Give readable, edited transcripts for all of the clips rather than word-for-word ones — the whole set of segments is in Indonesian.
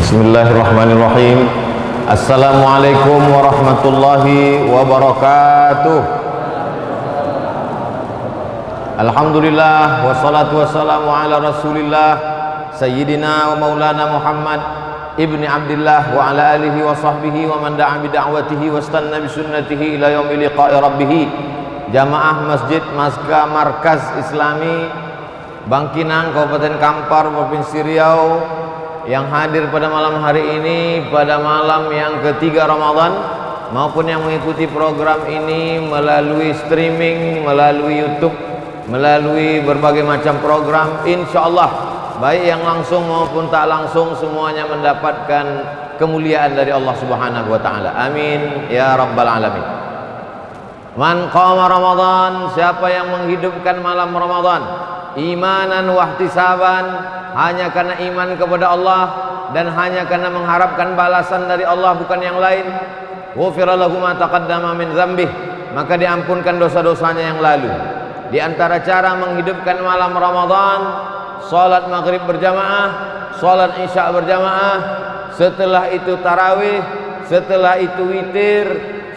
Bismillahirrahmanirrahim. Assalamualaikum warahmatullahi wabarakatuh. Alhamdulillah wassalatu wassalamu ala rasulillah Sayyidina wa maulana Muhammad ibni Abdillah wa ala alihi wa sahbihi wa man da'a bida'watihi wa istanna bisunnatihi ila yaumi liqa'i rabbih. Jamaah Masjid Maska Markaz Islami Bangkinang, Kabupaten Kampar, Provinsi Riau, yang hadir pada malam hari ini, pada malam yang ketiga Ramadan, maupun yang mengikuti program ini melalui streaming, melalui YouTube, melalui berbagai macam program, insya Allah baik yang langsung maupun tak langsung semuanya mendapatkan kemuliaan dari Allah Subhanahu wa Ta'ala. Amin ya Rabbal Alamin. Man qama Ramadan, siapa yang menghidupkan malam Ramadan imanan wahtisaban, hanya karena iman kepada Allah dan hanya karena mengharapkan balasan dari Allah bukan yang lain, ghufira lahu ma taqaddama min dzambih, maka diampunkan dosa-dosanya yang lalu. Di antara cara menghidupkan malam Ramadan, salat maghrib berjamaah, salat isya berjamaah, setelah itu tarawih, setelah itu witir,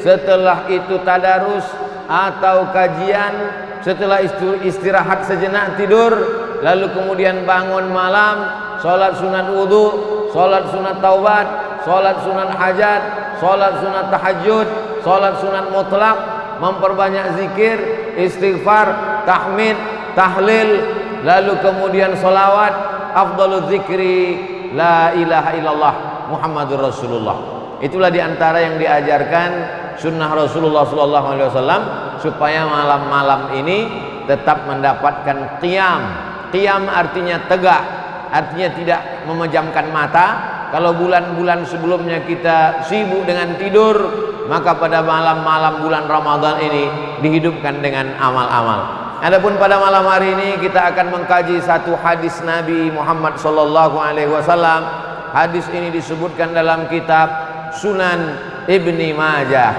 setelah itu tadarus atau kajian, setelah istirahat sejenak tidur, lalu kemudian bangun malam, sholat sunat wudhu, sholat sunat taubat, sholat sunat hajat, sholat sunat tahajud, sholat sunat mutlak, memperbanyak zikir, istighfar, tahmid, tahlil, lalu kemudian sholawat, afdalul zikri la ilaha illallah Muhammadur Rasulullah. Itulah diantara yang diajarkan sunnah Rasulullah SAW supaya malam-malam ini tetap mendapatkan qiyam. Qiyam artinya tegak, artinya tidak memejamkan mata. Kalau bulan-bulan sebelumnya kita sibuk dengan tidur, maka pada malam-malam bulan Ramadan ini dihidupkan dengan amal-amal. Adapun pada malam hari ini kita akan mengkaji satu hadis Nabi Muhammad SAW. Hadis ini disebutkan dalam kitab Sunan Ibni Majah.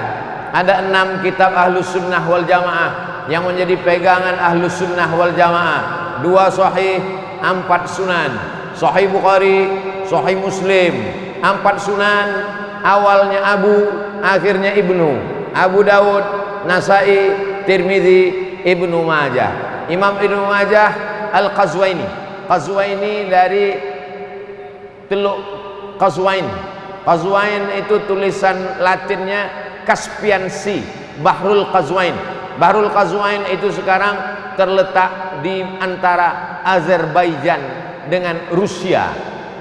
Ada 6 kitab Ahlus Sunnah wal Jamaah yang menjadi pegangan Ahlus Sunnah wal Jamaah. 2 sahih, 4 sunan. Sahih Bukhari, Sahih Muslim. 4 sunan, awalnya Abu, akhirnya Ibnu. Abu Dawud, Nasai, Tirmidzi, Ibnu Majah. Imam Ibnu Majah Al-Qazwaini. Qazwaini dari Teluk Qazwain. Qazwain itu tulisan Latinnya Caspian Sea, Bahrul Qazwain. Bahrul Qazwain itu sekarang terletak di antara Azerbaijan dengan Rusia.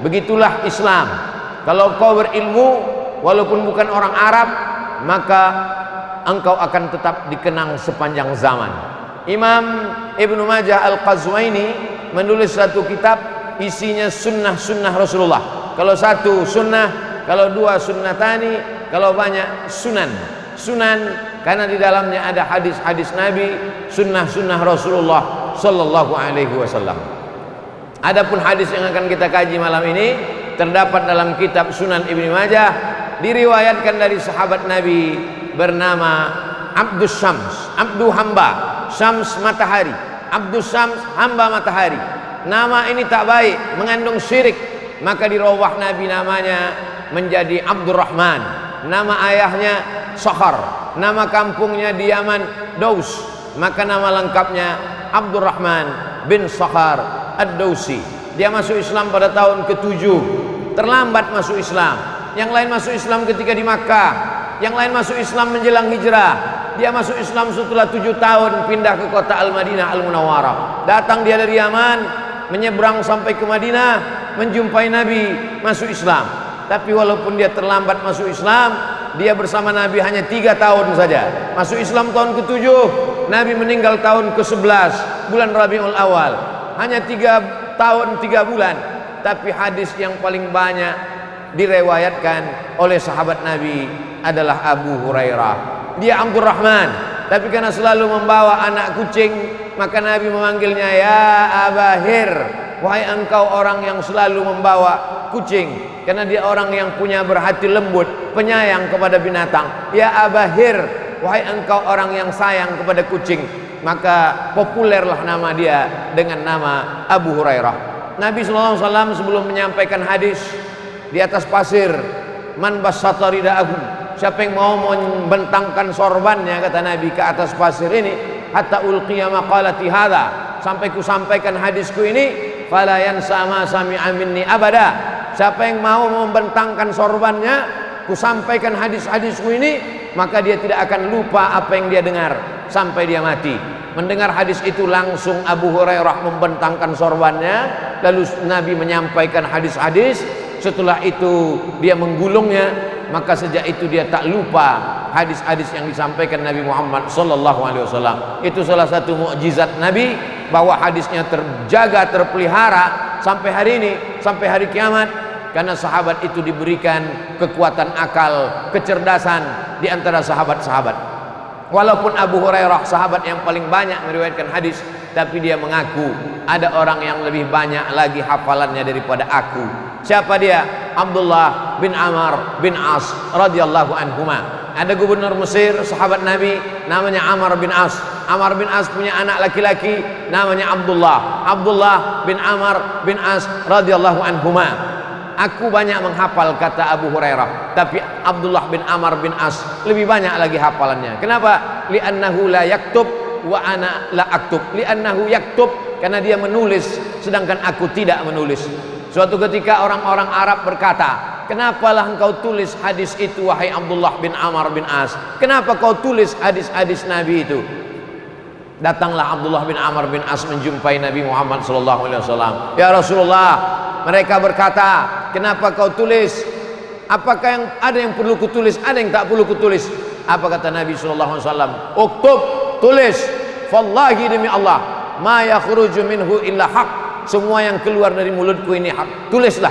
Begitulah Islam. Kalau kau berilmu walaupun bukan orang Arab, maka engkau akan tetap dikenang sepanjang zaman. Imam Ibnu Majah Al-Qazwaini menulis satu kitab, isinya sunnah-sunnah Rasulullah. Kalau satu sunnah, kalau 2 sunnatani, kalau banyak sunan. Sunan karena di dalamnya ada hadis-hadis Nabi, sunnah-sunnah Rasulullah sallallahu alaihi wasallam. Adapun hadis yang akan kita kaji malam ini terdapat dalam kitab Sunan Ibnu Majah, diriwayatkan dari sahabat Nabi bernama Abdus Syams, Abdu hamba, Syams matahari. Abdus Syams hamba matahari. Nama ini tak baik, mengandung syirik, maka dirubah Nabi namanya menjadi Abdurrahman. Nama ayahnya Sakhar, nama kampungnya di Yaman Daus, maka nama lengkapnya Abdurrahman bin Sakhar Ad-Dausi. Dia masuk Islam pada tahun ke-7, terlambat masuk Islam. Yang lain masuk Islam ketika di Makkah, yang lain masuk Islam menjelang hijrah. Dia masuk Islam setelah 7 tahun pindah ke kota Al-Madinah Al-Munawwarah. Datang dia dari Yaman, menyeberang sampai ke Madinah, menjumpai Nabi, masuk Islam. Tapi walaupun dia terlambat masuk Islam, dia bersama Nabi hanya 3 tahun saja. Masuk Islam tahun ke-7, Nabi meninggal tahun ke-11 bulan Rabiul Awal. Hanya 3 tahun 3 bulan. Tapi hadis yang paling banyak direwayatkan oleh sahabat Nabi adalah Abu Hurairah. Dia Abdurrahman, tapi karena selalu membawa anak kucing, maka Nabi memanggilnya ya Abahir, wahai engkau orang yang selalu membawa kucing. Karena dia orang yang punya berhati lembut, penyayang kepada binatang. Ya Abahir, wahai engkau orang yang sayang kepada kucing. Maka populerlah nama dia dengan nama Abu Hurairah. Nabi SAW sebelum menyampaikan hadis, di atas pasir. Man bassata ridaahu, siapa yang mau membentangkan sorbannya, kata Nabi, ke atas pasir ini, hatta ulqiya maqalati hadza, sampai ku sampaikan hadisku ini, fala yansa ma sami'a minni abada. Siapa yang mau membentangkan sorbannya, ku sampaikan hadis-hadisku ini, maka dia tidak akan lupa apa yang dia dengar sampai dia mati. Mendengar hadis itu langsung Abu Hurairah membentangkan sorbannya, lalu Nabi menyampaikan hadis-hadis. Setelah itu dia menggulungnya, maka sejak itu dia tak lupa hadis-hadis yang disampaikan Nabi Muhammad sallallahu alaihi wasallam. Itu salah satu mukjizat Nabi, bahwa hadisnya terjaga, terpelihara sampai hari ini, sampai hari kiamat, karena sahabat itu diberikan kekuatan akal, kecerdasan di antara sahabat-sahabat. Walaupun Abu Hurairah sahabat yang paling banyak meriwayatkan hadis, tapi dia mengaku ada orang yang lebih banyak lagi hafalannya daripada aku. Siapa dia? Abdullah bin Amr bin As radhiyallahu anhuma. Ada gubernur Mesir, sahabat Nabi, namanya Amr bin As. Amr bin As punya anak laki-laki namanya Abdullah. Abdullah bin Amr bin As radhiyallahu anhuma. Aku banyak menghafal, kata Abu Hurairah, tapi Abdullah bin Amr bin As lebih banyak lagi hafalannya. Kenapa? Li'annahu la yaktub wa ana la aktub. Li'annahu yaktub, karena dia menulis sedangkan aku tidak menulis. Suatu ketika orang-orang Arab berkata, kenapalah engkau tulis hadis itu wahai Abdullah bin Amr bin As? Kenapa kau tulis hadis-hadis Nabi itu? Datanglah Abdullah bin Amr bin As menjumpai Nabi Muhammad sallallahu alaihi wasallam. Ya Rasulullah, mereka berkata, kenapa kau tulis? Apakah yang ada yang perlu kutulis, ada yang tak perlu kutulis? Apa kata Nabi sallallahu alaihi wasallam? Uktub, tulis. Wallahi, demi Allah, ma yakhruju minhu illa haq. Semua yang keluar dari mulutku ini hak. Tulislah.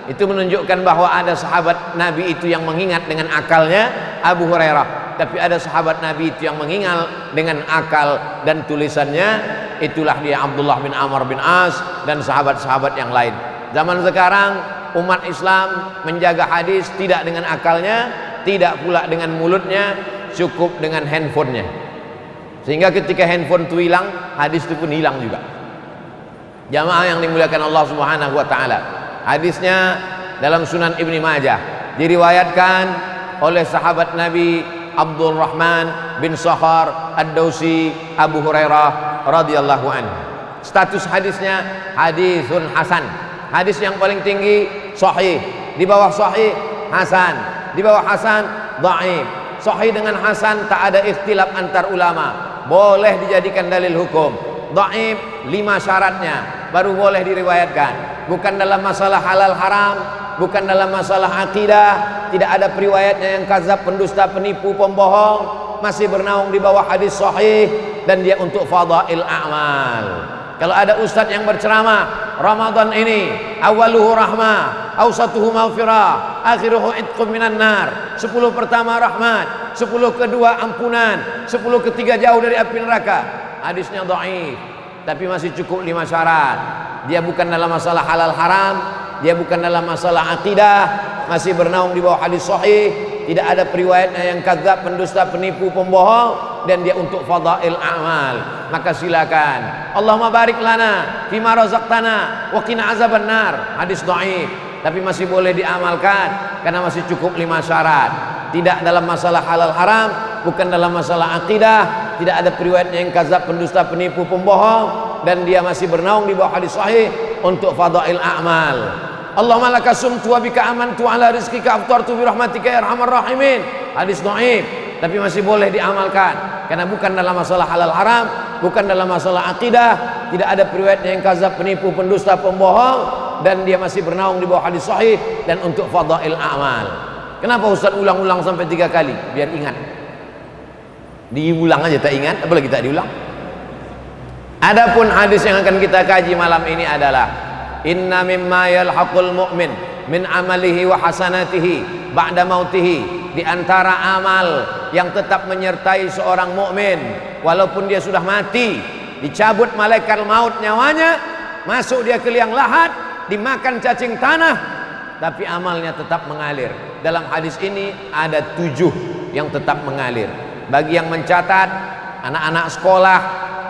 Itu menunjukkan bahwa ada sahabat Nabi itu yang mengingat dengan akalnya, Abu Hurairah. Tapi ada sahabat Nabi itu yang mengingat dengan akal dan tulisannya. Itulah dia Abdullah bin Amr bin As dan sahabat-sahabat yang lain. Zaman sekarang umat Islam menjaga hadis tidak dengan akalnya, tidak pula dengan mulutnya, cukup dengan handphonenya. Sehingga ketika handphone itu hilang, hadis itu pun hilang juga. Jamaah yang dimuliakan Allah Subhanahu wa taala. Hadisnya dalam Sunan Ibnu Majah, diriwayatkan oleh sahabat Nabi Abdurrahman bin Sakhar Ad-Dausi Abu Hurairah radhiyallahu anhu. Status hadisnya hadisun hasan. Hadis yang paling tinggi sahih, di bawah sahih hasan, di bawah hasan dhaif. Sahih dengan hasan tak ada ikhtilaf antar ulama, boleh dijadikan dalil hukum. Dhaif 5 syaratnya baru boleh diriwayatkan. Bukan dalam masalah halal haram, bukan dalam masalah akidah, tidak ada periwayatnya yang kadzab, pendusta, penipu, pembohong, masih bernaung di bawah hadis sahih, dan dia untuk fadail a'mal. Kalau ada ustadz yang berceramah, Ramadan ini awaluhu rahmah, awsatuhu maghfirah, akhiruhu itqum minan nar, 10 pertama rahmat, 10 kedua ampunan, 10 ketiga jauh dari api neraka. Hadisnya dhaif, tapi masih cukup 5 syarat. Dia bukan dalam masalah halal haram, dia bukan dalam masalah akidah, masih bernaung di bawah hadis sahih, tidak ada periwayatnya yang kadzab, pendusta, penipu, pembohong, dan dia untuk fadail a'mal. Maka silakan, Allahumma barik lana fima razaqtana wa qina azabannar. Hadis dhaif, tapi masih boleh diamalkan karena masih cukup 5 syarat. Tidak dalam masalah halal haram, bukan dalam masalah akidah, tidak ada periwayatnya yang kadzab, pendusta, penipu, pembohong, dan dia masih bernaung di bawah hadis sahih untuk fadail a'mal. Allahumma laka sumtu wa bika amantu ala rizqika aftartu bi rahmatika ya arhamar rahimin. Hadis dhaif, tapi masih boleh diamalkan karena bukan dalam masalah halal haram, bukan dalam masalah akidah, tidak ada periwayatnya yang kadzab, penipu, pendusta, pembohong, dan dia masih bernaung di bawah hadis sahih dan untuk fadail a'mal. Kenapa Ustaz ulang-ulang sampai 3 kali? Biar ingat. Diulang aja tak ingat, apalagi tak diulang. Adapun hadis yang akan kita kaji malam ini adalah inna mimma yalhaqul mu'min min amalihi wa hasanatihi ba'da mautihi. Di antara amal yang tetap menyertai seorang mukmin walaupun dia sudah mati, dicabut malaikat maut nyawanya, masuk dia ke liang lahat, dimakan cacing tanah, tapi amalnya tetap mengalir. Dalam hadis ini ada 7 yang tetap mengalir. Bagi yang mencatat, anak-anak sekolah,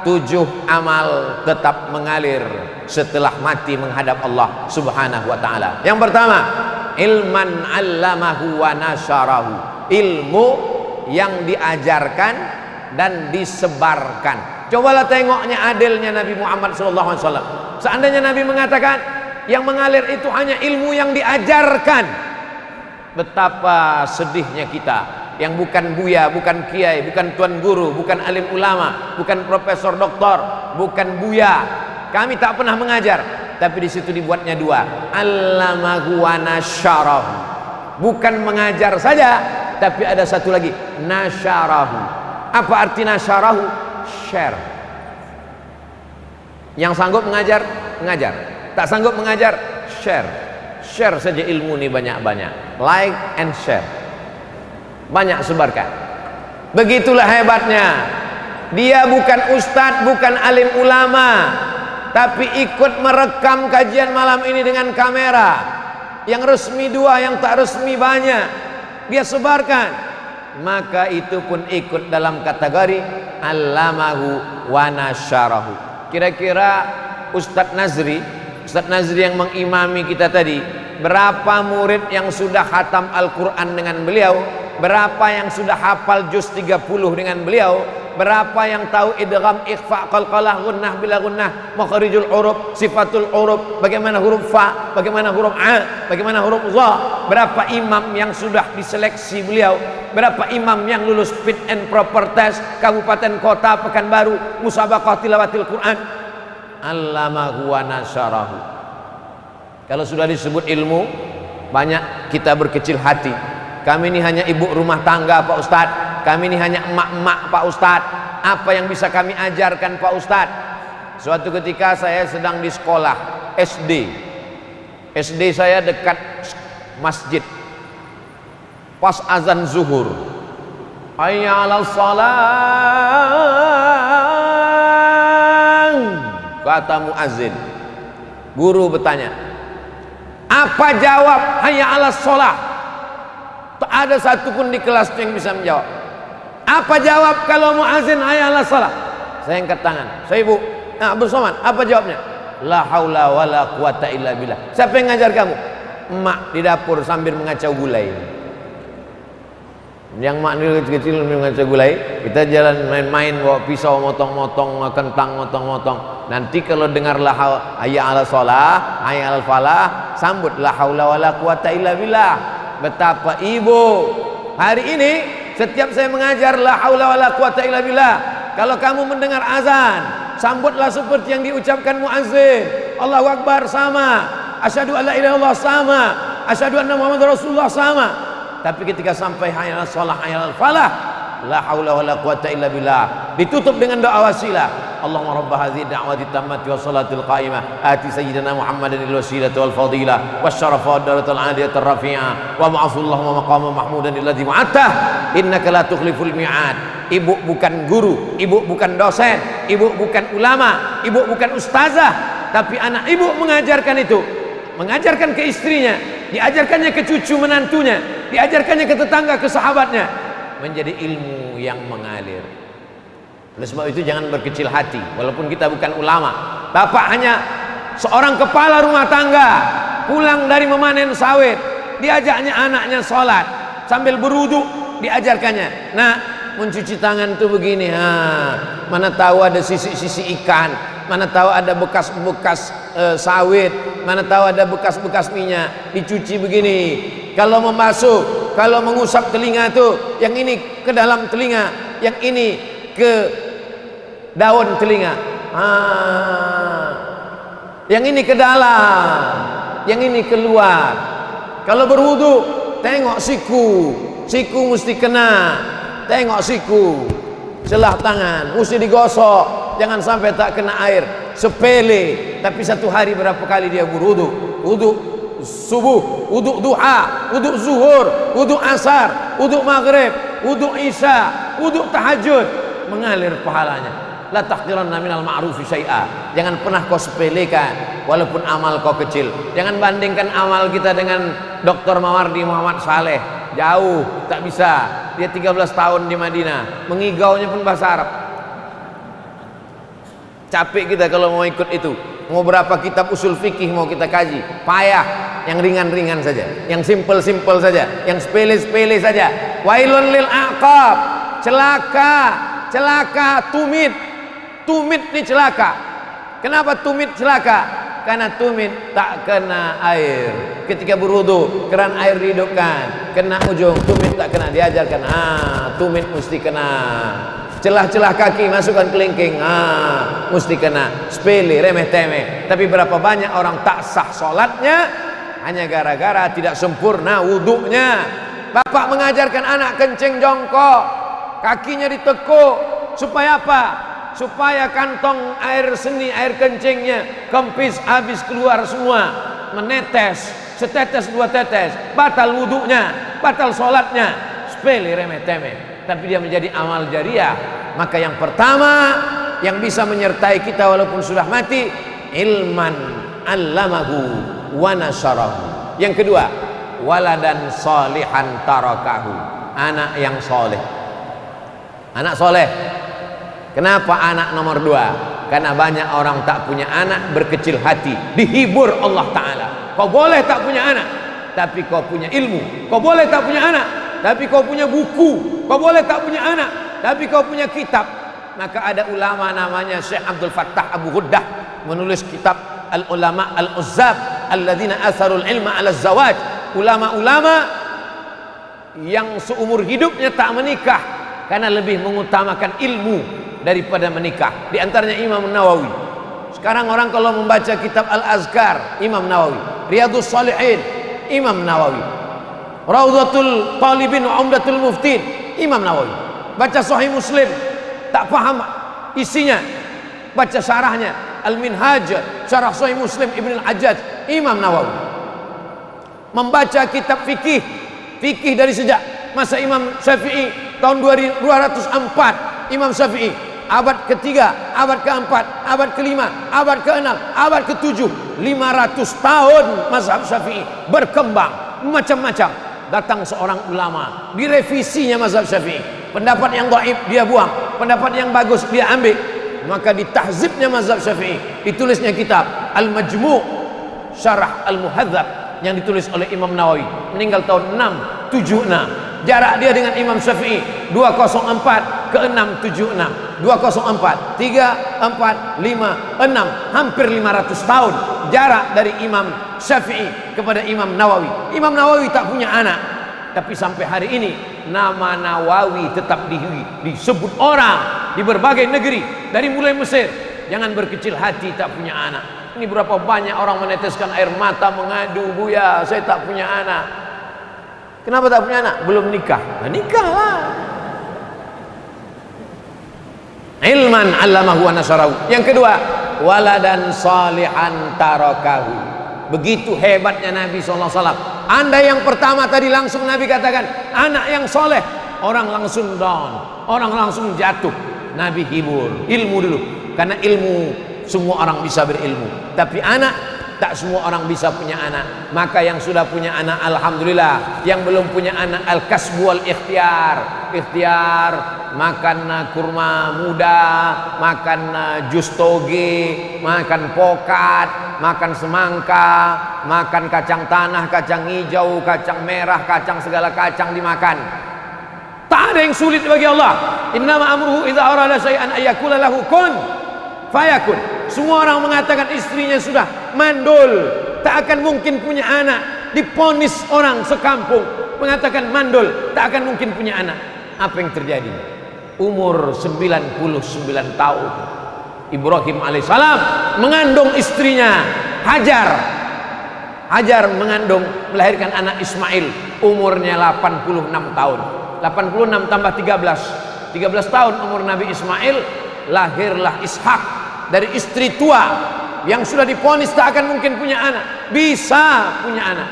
7 amal tetap mengalir setelah mati menghadap Allah Subhanahu wa ta'ala. Yang pertama, ilman 'allamahu wa nasyarahu, ilmu yang diajarkan dan disebarkan. Cobalah tengoknya adilnya Nabi Muhammad SAW. Seandainya Nabi mengatakan yang mengalir itu hanya ilmu yang diajarkan, betapa sedihnya kita yang bukan buya, bukan kiai, bukan tuan guru, bukan alim ulama, bukan profesor doktor, bukan buya. Kami tak pernah mengajar, tapi di situ dibuatnya dua, allamahu wa nasyarahu. Bukan mengajar saja, tapi ada satu lagi, nasyarahu. Apa arti nasyarahu? Share. Yang sanggup mengajar, mengajar. Tak sanggup mengajar, share. Share saja ilmu ini banyak-banyak. Like and share. Banyak sebarkan. Begitulah hebatnya. Dia bukan ustadz, bukan alim ulama, tapi ikut merekam kajian malam ini dengan kamera. Yang resmi dua, yang tak resmi banyak. Dia sebarkan. Maka itu pun ikut dalam kategori allamahu wa nasyarahu. Kira-kira Ustadz Nazri yang mengimami kita tadi, berapa murid yang sudah khatam Al-Quran dengan beliau, berapa yang sudah hafal juz 30 dengan beliau, berapa yang tahu idgham, ikhfa, qalqalah, gunnah bila gunnah, makharijul huruf, sifatul huruf, bagaimana huruf fa, bagaimana huruf a, bagaimana huruf za. Berapa imam yang sudah diseleksi beliau, berapa imam yang lulus fit and proper test kabupaten kota Pekanbaru, musabaqah tilawatil Quran. Allamahu wa nasyarahu. Kalau sudah disebut ilmu, banyak kita berkecil hati. Kami ini hanya ibu rumah tangga Pak Ustadz, kami ini hanya emak-emak Pak Ustadz. Apa yang bisa kami ajarkan Pak Ustadz? Suatu ketika saya sedang di sekolah SD saya dekat masjid. Pas azan zuhur, hayya 'alas shalah, kata muazin. Guru bertanya, apa jawab hayya 'alas shalah? Tak ada satupun di kelas yang bisa menjawab. Apa jawab kalau muazin hayya 'alas shalah? Saya angkat tangan. Saya ibu, nah bersoman, apa jawabnya? La haula wala quwata illa billah. Siapa yang ngajar kamu? Emak di dapur sambil mengacau gulai. Yang mak ni kecil-kecil mengacau gulai, kita jalan main-main bawa pisau motong-motong, kentang motong-motong. Nanti kalau dengar la hayya 'alas shalah, hayya 'alal falah, sambut la haula wala quwata illa billah. Betapa ibu. Hari ini setiap saya mengajar la haula wala quwata illa billah, kalau kamu mendengar azan, sambutlah seperti yang diucapkan muazzin. Allahu Akbar sama, asyhadu alla ilaha illallah sama, asyhadu anna Muhammadar Rasulullah sama. Tapi ketika sampai hayya 'alas shalah, hayya 'alal falah, la haula wala quwata illa billah, ditutup dengan doa wasilah. Allahumma rabb hadhihi da'wati tammati wa salatil qa'imah ati sayyidina Muhammadan al-wasilata wal fadilah wasyarafa wad darajatal 'aliyata ar-rafi'ah wa ma'afullahu maqama mahmudan alladhi wa'ata innaka la tukhliful mi'ad. Ibu bukan guru, ibu bukan dosen, ibu bukan ulama, ibu bukan ustazah, tapi anak ibu mengajarkan itu, mengajarkan ke istrinya, diajarkannya ke cucu menantunya, diajarkannya ke tetangga, ke sahabatnya, menjadi ilmu yang mengalir. Oleh sebab itu jangan berkecil hati, walaupun kita bukan ulama. Bapak hanya seorang kepala rumah tangga, pulang dari memanen sawit, diajaknya anaknya sholat sambil berwudu, diajarkannya, nah mencuci tangan tuh begini, mana tahu ada sisi-sisi ikan, mana tahu ada bekas-bekas sawit, mana tahu ada bekas-bekas minyak, dicuci begini. Kalau membasuh, kalau mengusap telinga tuh, yang ini ke dalam telinga, yang ini ke daun telinga, yang ini ke dalam, yang ini keluar. Kalau berwudu, tengok siku mesti kena, tengok siku, celah tangan mesti digosok, jangan sampai tak kena air. Sepele, tapi satu hari berapa kali dia berwudu? Wudu subuh, wudu duha, wudu zuhur, wudu asar, wudu maghrib, wudu isya, wudu tahajud, mengalir pahalanya. La tahqiranna minal ma'rufi syai'a. Jangan pernah kau sepelekan walaupun amal kau kecil. Jangan bandingkan amal kita dengan Dr. Mawardi Muhammad Saleh. Jauh, tak bisa. Dia 13 tahun di Madinah, mengigaunya pun bahasa Arab. Capek kita kalau mau ikut itu. Mau berapa kitab usul fikih mau kita kaji, payah. yang ringan-ringan saja, yang simple-simple saja, yang sepele-sepele saja. Wailun lil aqab, celaka tumit. Tumit ini celaka. Kenapa tumit celaka? Karena tumit tak kena air. Ketika berwudu, keran air dihidupkan, kena ujung, tumit tak kena. Diajarkan, tumit mesti kena. Celah-celah kaki masukkan kelingking, mesti kena. Sepele, remeh-temeh. Tapi berapa banyak orang tak sah sholatnya hanya gara-gara tidak sempurna wudunya. Bapak mengajarkan anak kencing jongkok, kakinya ditekuk, supaya apa? Supaya kantong air seni, air kencingnya kempis, habis keluar semua, menetes, setetes dua tetes, batal wudunya, batal sholatnya. Sepele, remeh-temeh. Tapi dia menjadi amal jariah. Maka yang pertama yang bisa menyertai kita walaupun sudah mati, ilman allamahu wa nasyarahu. Yang kedua, waladan salihan tarakahu, anak yang soleh. Anak soleh. Kenapa anak nomor dua? Karena banyak orang tak punya anak, berkecil hati, dihibur Allah Ta'ala. Kau boleh tak punya anak, tapi kau punya ilmu. Kau boleh tak punya anak, tapi kau punya buku. Kau boleh tak punya anak, tapi kau punya kitab. Maka ada ulama namanya Syekh Abdul Fattah Abu Ghuddah, menulis kitab Al-Ulama Al-Uzzab Alladzina Atharul Ilma Ala Zawaj. Ulama-ulama yang seumur hidupnya tak menikah karena lebih mengutamakan ilmu daripada menikah. Di antaranya Imam Nawawi. Sekarang orang kalau membaca kitab Al-Azkar, Imam Nawawi. Riyadhus Shalihin, Imam Nawawi. Raudhatul Talibin wa Umdatul Muftin, Imam Nawawi. Baca Sahih Muslim, tak paham isinya, baca syarahnya Al-Minhaj, syarah Sahih Muslim Ibn Al-Hajjaj, Imam Nawawi. Membaca kitab fikih dari sejak masa Imam Syafi'i tahun 204, Imam Syafi'i abad ketiga, abad keempat, abad kelima, abad keenam, abad ketujuh, 500 tahun mazhab Syafi'i berkembang macam-macam. Datang seorang ulama, direvisinya mazhab Syafi'i. Pendapat yang dhaif dia buang, pendapat yang bagus dia ambil. Maka ditahzibnya mazhab Syafi'i, ditulisnya kitab Al-Majmu' Syarah Al-Muhadzab yang ditulis oleh Imam Nawawi, meninggal tahun 676. Jarak dia dengan Imam Syafi'i 204 ke 676, 204, 3, 4, 5, 6, hampir 500 tahun jarak dari Imam Syafi'i kepada Imam Nawawi. Imam Nawawi tak punya anak, tapi sampai hari ini nama Nawawi tetap disebut orang di berbagai negeri, dari mulai Mesir. Jangan berkecil hati tak punya anak. Ini berapa banyak orang meneteskan air mata mengadu, "Buya, saya tak punya anak." Kenapa tak punya anak? Belum nikah. Nah, nikahlah. Ilman 'allamahu wa nasyarahu. Yang kedua, waladan salihan tarakahu. Begitu hebatnya Nabi SAW. Anda yang pertama tadi langsung Nabi katakan anak yang soleh, orang langsung down, orang langsung jatuh. Nabi hibur, ilmu dulu. Karena ilmu semua orang bisa berilmu, tapi anak tak semua orang bisa punya anak. Maka yang sudah punya anak alhamdulillah, yang belum punya anak al-kasbu wal ikhtiar. Ikhtiar, makan kurma muda, makan jus toge, makan pokat, makan semangka, makan kacang tanah, kacang hijau, kacang merah, kacang segala kacang dimakan. Tak ada yang sulit bagi Allah. Innama amruhu idza arada syai'an ayyakula lahu kun fayakun. Semua orang mengatakan istrinya sudah mandul, tak akan mungkin punya anak. Diponis orang sekampung mengatakan mandul, tak akan mungkin punya anak. Apa yang terjadi? Umur 99 tahun, Ibrahim alaihissalam mengandung istrinya Hajar. Hajar mengandung, melahirkan anak Ismail. Umurnya 86 tahun. 86 tambah 13 tahun umur Nabi Ismail. Lahirlah Ishak dari istri tua yang sudah diponis tak akan mungkin punya anak, bisa punya anak.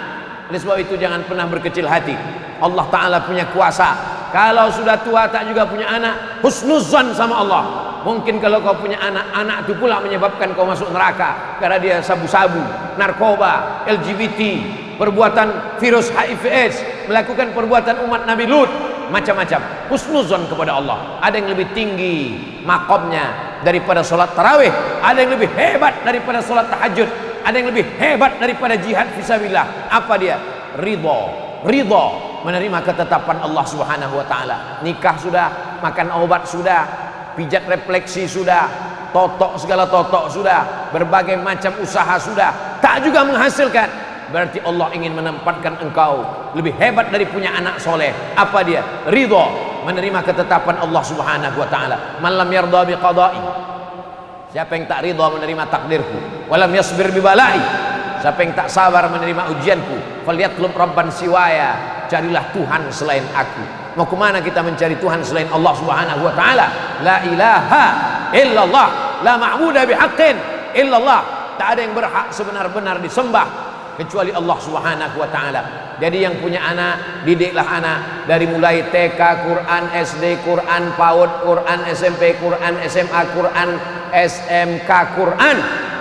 Oleh sebab itu jangan pernah berkecil hati. Allah Ta'ala punya kuasa. Kalau sudah tua tak juga punya anak, husnuzan sama Allah. Mungkin kalau kau punya anak, anak itu pula menyebabkan kau masuk neraka karena dia sabu-sabu, narkoba, LGBT, perbuatan virus HIV/AIDS, melakukan perbuatan umat Nabi Lut, macam-macam. Husnuzan kepada Allah. Ada yang lebih tinggi makomnya daripada sholat tarawih, ada yang lebih hebat daripada sholat tahajud. ada yang lebih hebat daripada jihad fisabilillah. Apa dia? Ridho, menerima ketetapan Allah Subhanahu wa taala. Nikah sudah, makan obat sudah, pijat refleksi sudah, totok segala totok sudah, berbagai macam usaha sudah, tak juga menghasilkan. Berarti Allah ingin menempatkan engkau lebih hebat dari punya anak soleh. Apa dia? Ridho, menerima ketetapan Allah Subhanahu wa taala. Man lam yarda bi qada'i, siapa yang tak ridho menerima takdirku, walam yasbir bi bala'i, siapa yang tak sabar menerima ujianku, falyatlub rabban siwaya, carilah Tuhan selain aku. Mau kemana kita mencari Tuhan selain Allah Subhanahu wa taala? La ilaha illallah, la ma'budu bihaqqin illallah. Tak ada yang berhak sebenar-benar disembah kecuali Allah Subhanahu wa taala. Jadi yang punya anak, didiklah anak dari mulai TK Quran, SD Quran, PAUD Quran, SMP Quran, SMA Quran, SMK Quran.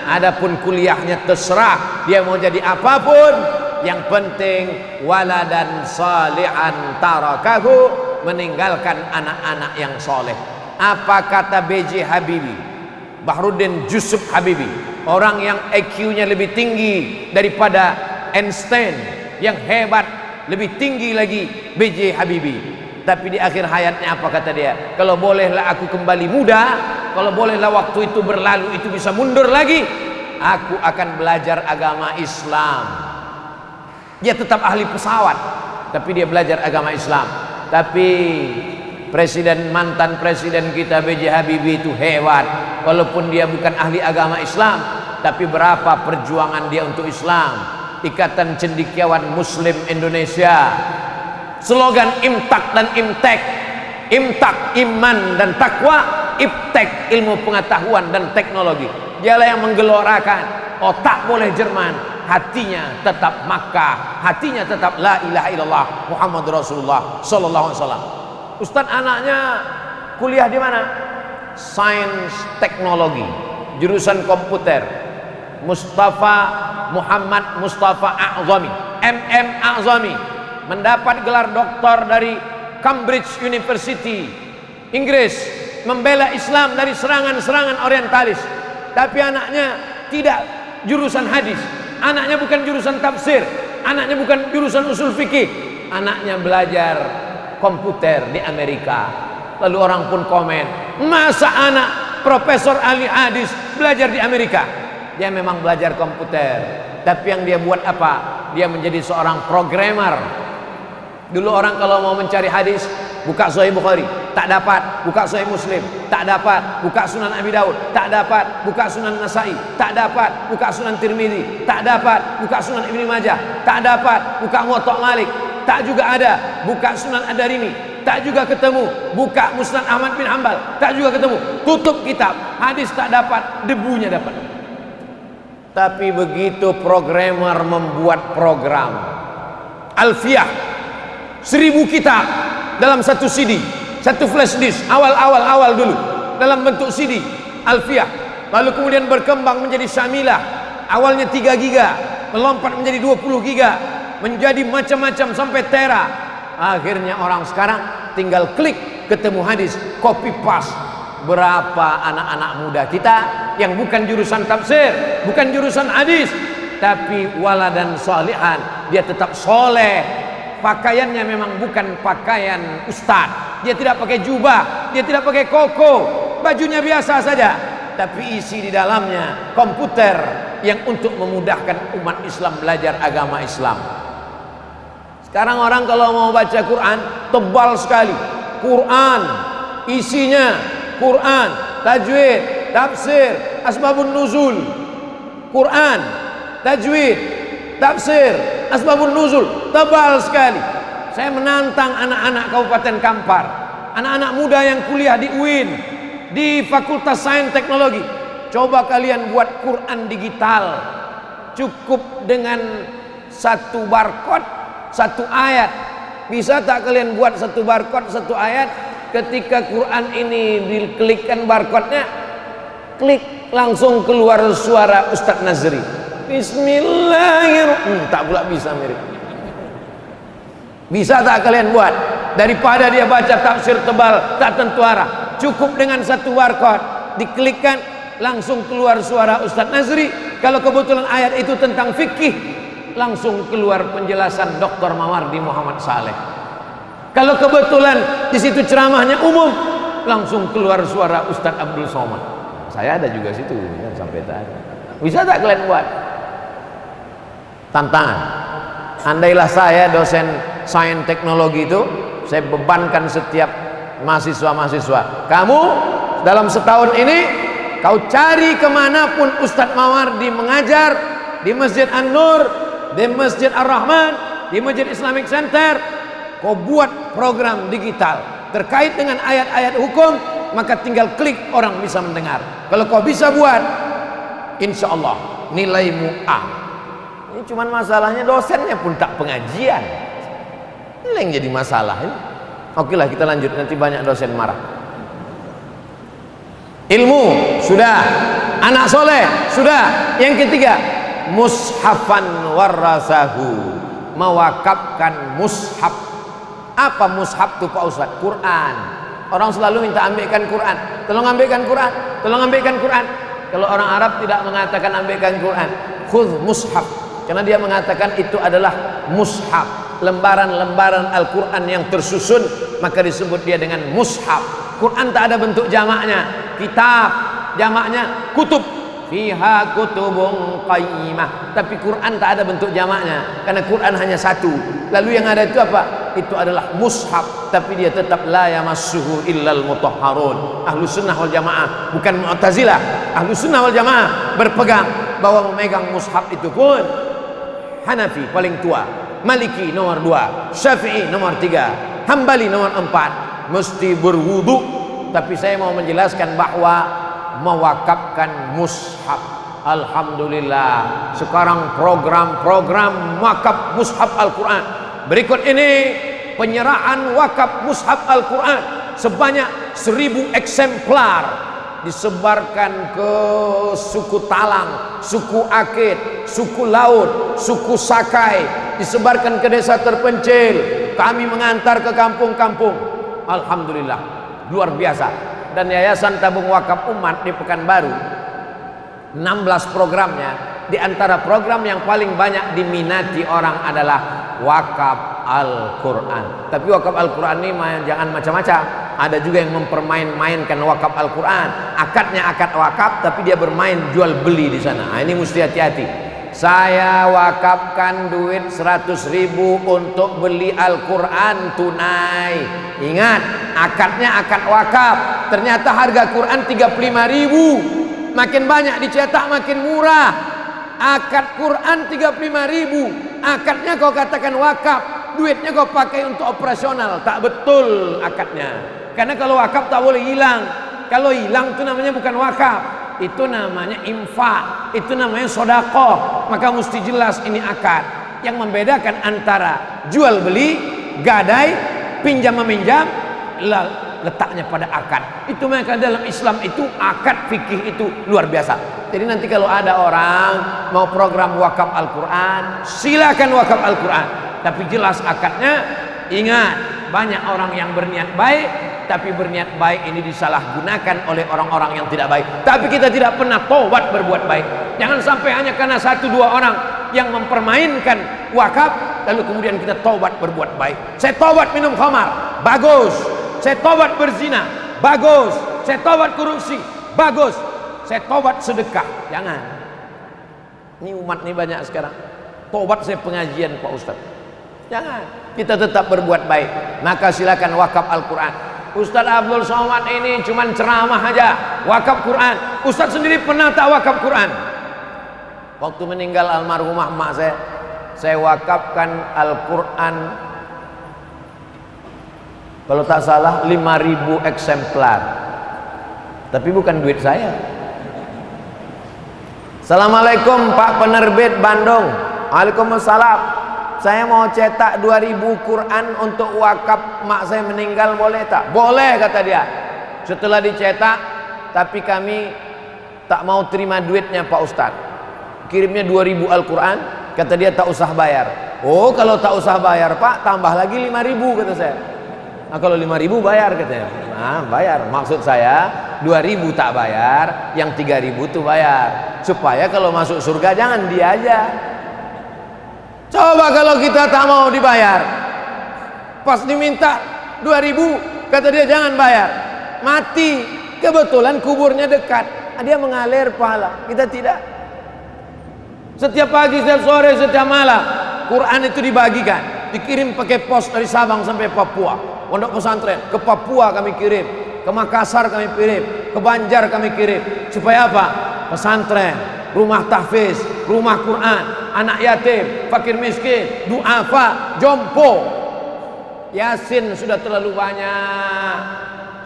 Adapun kuliahnya terserah dia mau jadi apapun, yang penting waladan salihan tarakahu, meninggalkan anak-anak yang soleh. Apa kata B.J. Habibie, Bahruddin Yusuf Habibie, orang yang IQ-nya lebih tinggi daripada Einstein, yang hebat, lebih tinggi lagi B.J. Habibie. Tapi di akhir hayatnya apa kata dia? Kalau bolehlah aku kembali muda, kalau bolehlah waktu itu berlalu, itu bisa mundur lagi, aku akan belajar agama Islam. Dia tetap ahli pesawat, tapi dia belajar agama Islam. Tapi mantan presiden kita B.J. Habibie itu hebat. Walaupun dia bukan ahli agama Islam, tapi berapa perjuangan dia untuk Islam. Ikatan Cendekiawan Muslim Indonesia, slogan Imtak dan Imtek. Imtak iman dan takwa, Iptek ilmu pengetahuan dan teknologi. Dialah yang menggelorakan otak boleh Jerman, hatinya tetap Makkah, hatinya tetap la ilaha illallah Muhammad Rasulullah sallallahu alaihi wasallam. Ustaz anaknya kuliah di mana? Sains teknologi, jurusan komputer. Muhammad Mustafa A'zami, MM A'zami, mendapat gelar doktor dari Cambridge University, Inggris, membela Islam dari serangan-serangan orientalis. Tapi anaknya tidak jurusan hadis, anaknya bukan jurusan tafsir, anaknya bukan jurusan usul fikih, anaknya belajar komputer di Amerika. Lalu orang pun komen, masa anak profesor ahli hadis belajar di Amerika? Dia memang belajar komputer, tapi yang dia buat apa? Dia menjadi seorang programmer. Dulu orang kalau mau mencari hadis, buka Sahih Bukhari, tak dapat. Buka Sahih Muslim, tak dapat. Buka Sunan Abi Daud, tak dapat. Buka Sunan Nasai, tak dapat. Buka Sunan Tirmidzi, tak dapat. Buka Sunan Ibnu Majah, tak dapat. Buka Muwatta Malik, tak juga ada. Buka Sunan Ad-Darimi, tak juga ketemu. Buka Musnad Ahmad bin Hanbal, tak juga ketemu. Tutup kitab, hadis tak dapat, debunya dapat. Tapi begitu programmer membuat program Alfiyah 1000 kitab dalam satu CD, satu flash disk, awal dulu dalam bentuk CD Alfiyah, lalu kemudian berkembang menjadi Syamilah, awalnya 3 giga, melompat menjadi 20 giga, menjadi macam-macam sampai tera. Akhirnya orang sekarang tinggal klik, ketemu hadis, copy paste. Berapa anak-anak muda kita yang bukan jurusan tafsir, bukan jurusan hadis, tapi waladan sholihan, dia tetap soleh. Pakaiannya memang bukan pakaian ustaz, dia tidak pakai jubah, dia tidak pakai koko, bajunya biasa saja, tapi isi di dalamnya komputer yang untuk memudahkan umat Islam belajar agama Islam. Sekarang orang kalau mau baca Quran tebal sekali. Quran isinya Quran, tajwid, tafsir, asbabun nuzul. Quran, tajwid, tafsir, asbabun nuzul, tebal sekali. Saya menantang anak-anak Kabupaten Kampar, anak-anak muda yang kuliah di UIN, di Fakultas Sains Teknologi. Coba kalian buat Quran digital, cukup dengan satu barcode, satu ayat. Bisa tak kalian buat satu barcode, satu ayat? Ketika Quran ini diklikkan barcode-nya, klik langsung keluar suara Ustadz Nazri. Bismillahirrahmanirrahim. Tak pula bisa mirip. Bisa tak kalian buat? Daripada dia baca tafsir tebal tak tentu arah, cukup dengan satu barcode, diklikkan langsung keluar suara Ustadz Nazri. Kalau kebetulan ayat itu tentang fikih, langsung keluar penjelasan Dr. Mawardi Muhammad Saleh. Kalau kebetulan di situ ceramahnya umum, langsung keluar suara Ustadz Abdul Somad. Saya ada juga situ ya, sampai tadi. Bisa tak kalian buat? Tantangan. Andailah saya dosen sains teknologi itu, saya bebankan setiap mahasiswa-mahasiswa, kamu dalam setahun ini kau cari kemanapun Ustadz Mawardi mengajar, di Masjid An-Nur, di Masjid Ar-Rahman, di Masjid Islamic Center, kau buat program digital terkait dengan ayat-ayat hukum, maka tinggal klik, orang bisa mendengar. Kalau kau bisa buat, insya Allah nilaimu A. Ini cuman masalahnya dosennya pun tak pengajian. Ini yang jadi masalah ini. Oke lah, kita lanjut, nanti banyak dosen marah. Ilmu sudah, anak soleh sudah. Yang ketiga, mushafan warasahu, mewakafkan mushaf. Apa mushaf itu Pak Ustadz? Quran. Orang selalu minta ambilkan Quran, tolong ambilkan Quran, tolong ambilkan Quran. Kalau orang Arab tidak mengatakan ambilkan Quran, khudh mushaf, karena dia mengatakan itu adalah mushaf, lembaran-lembaran Al-Quran yang tersusun, maka disebut dia dengan mushaf. Quran tak ada bentuk jamaknya, kitab, jamaknya kutub, fiha kutubun qayyimah. Tapi Quran tak ada bentuk jamaknya, karena Quran hanya satu. Lalu yang ada itu apa? Itu adalah mushaf, tapi dia tetap la yamassuhu illal mutahharun. Ahlu sunnah wal jamaah, bukan Mu'tazilah. Ahlu sunnah wal jamaah berpegang bahwa memegang mushaf itu pun Hanafi paling tua, Maliki nomor 2, Syafi'i nomor 3, Hambali nomor 4, mesti berwudu. Tapi saya mau menjelaskan bahwa mewakafkan mushaf, alhamdulillah sekarang program-program wakaf mushaf Al-Quran. Berikut ini penyerahan wakaf mushaf Al-Quran sebanyak 1000 eksemplar, disebarkan ke suku Talang, suku Akit, suku Laut, suku Sakai, disebarkan ke desa terpencil. Kami mengantar ke kampung-kampung. Alhamdulillah, luar biasa. Dan Yayasan Tabung Wakaf Umat di Pekanbaru, 16 programnya. Di antara program yang paling banyak diminati orang adalah wakaf Al-Quran. Tapi wakaf Al-Quran ini jangan macam-macam. Ada juga yang mempermain-mainkan wakaf Al-Quran. Akadnya akad wakaf, tapi dia bermain jual beli di sana. Nah, ini mesti hati-hati. Saya wakafkan duit 100.000 untuk beli Al-Quran tunai. Ingat, akadnya akad wakaf. Ternyata harga Quran 35.000. Makin banyak dicetak makin murah. Akad Quran 35.000, akadnya kau katakan wakaf, duitnya kau pakai untuk operasional. Tak betul akadnya, karena kalau wakaf tak boleh hilang. Kalau hilang itu namanya bukan wakaf, itu namanya infak, itu namanya sodakoh. Maka mesti jelas ini akad. Yang membedakan antara jual beli, gadai, pinjam meminjam, letaknya pada akad. Itu maka dalam Islam itu akad fikih itu luar biasa. Jadi nanti kalau ada orang mau program wakaf Al-Quran, silakan wakaf Al-Quran, tapi jelas akadnya. Ingat, banyak orang yang berniat baik, tapi berniat baik ini disalahgunakan oleh orang-orang yang tidak baik. Tapi kita tidak pernah taubat berbuat baik. Jangan sampai hanya karena 1-2 orang yang mempermainkan wakaf, lalu kemudian kita taubat berbuat baik. Saya taubat minum khamar, bagus. Saya taubat berzina, bagus. Saya taubat korupsi, bagus. Saya taubat sedekah, jangan. Ini umat ini banyak sekarang. Taubat saya pengajian Pak Ustaz, jangan. Kita tetap berbuat baik. Maka silakan wakaf Al-Quran. Ustaz Abdul Somad ini cuman ceramah aja, wakaf Quran. Ustaz sendiri pernah tak wakaf Quran? Waktu meninggal almarhumah mak saya wakafkan Al-Quran, kalau tak salah 5.000 eksemplar. Tapi bukan duit saya. Assalamualaikum Pak penerbit Bandung. Waalaikumsalam. Saya mau cetak 2.000 Quran untuk wakaf mak saya meninggal, boleh tak? Boleh, kata dia. Setelah dicetak, tapi kami tak mau terima duitnya Pak Ustadz. Kirimnya 2.000 Al-Quran, kata dia tak usah bayar. Oh, kalau tak usah bayar Pak, tambah lagi 5.000, kata saya. Nah, kalau 5.000 bayar, katanya. Nah, bayar. Maksud saya 2.000 tak bayar, yang 3.000 tuh bayar. supaya kalau masuk surga jangan dia aja. Coba kalau kita tak mau dibayar, pas diminta 2.000 kata dia jangan bayar, mati, kebetulan kuburnya dekat, dia mengalir pahala, kita tidak. Setiap pagi, setiap sore, setiap malam Quran itu dibagikan, dikirim pakai pos dari Sabang sampai Papua. Pondok pesantren ke Papua kami kirim, ke Makassar kami kirim, ke Banjar kami kirim. Supaya apa? Pesantren, rumah tahfiz, rumah Quran, anak yatim, fakir miskin, duafa, jompo. Yasin sudah terlalu banyak.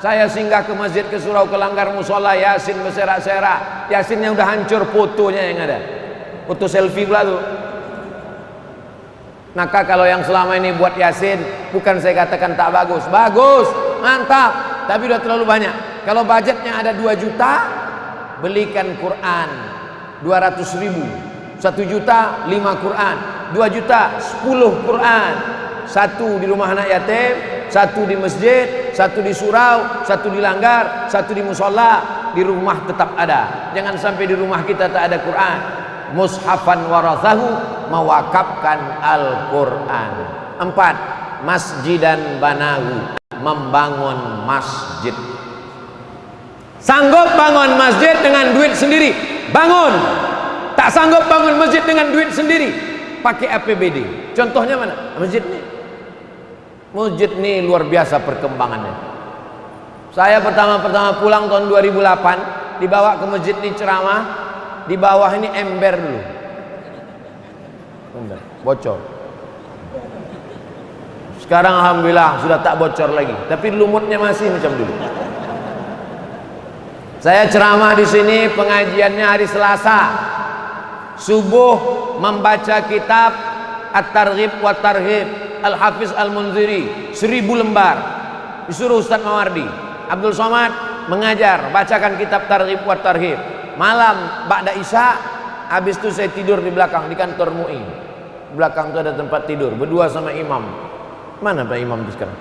Saya singgah ke masjid, ke surau, ke langgar musola, Yasin berserak-serak. Yasinnya udah hancur, fotonya yang ada, foto selfie pula tuh. Maka kalau yang selama ini buat Yasin, bukan saya katakan tak bagus, bagus, mantap, tapi udah terlalu banyak. Kalau budgetnya ada 2 juta, belikan Quran 200.000, 1 juta 5 Quran, 2 juta 10 Quran, 1 di rumah anak yatim, 1 di masjid, 1 di surau, 1 di langgar, 1 di musola. Di rumah tetap ada, jangan sampai di rumah kita tak ada Quran. Mushafan warathahu, mewakafkan Al-Quran. 4. Masjidan banahu, membangun masjid. Sanggup bangun masjid dengan duit sendiri, bangun. Tak sanggup bangun masjid dengan duit sendiri, pakai APBD. Contohnya mana? Masjid ini. Masjid ini luar biasa perkembangannya. Saya pertama pulang tahun 2008, dibawa ke masjid ini ceramah. Di bawah ini ember dulu, bocor. Sekarang alhamdulillah sudah tak bocor lagi, tapi lumutnya masih macam dulu. Saya ceramah di sini, pengajiannya hari Selasa subuh, membaca kitab At-Targhib wa Tarhib Al-Hafiz Al-Munziri 1000 lembar. Disuruh Ustaz Mawardi Abdul Somad mengajar, bacakan kitab Targhib wa Tarhib. Malam ba'da Isya, habis itu saya tidur di belakang, di kantor MUI. Belakang itu ada tempat tidur, berdua sama imam. Mana Pak Imam itu sekarang?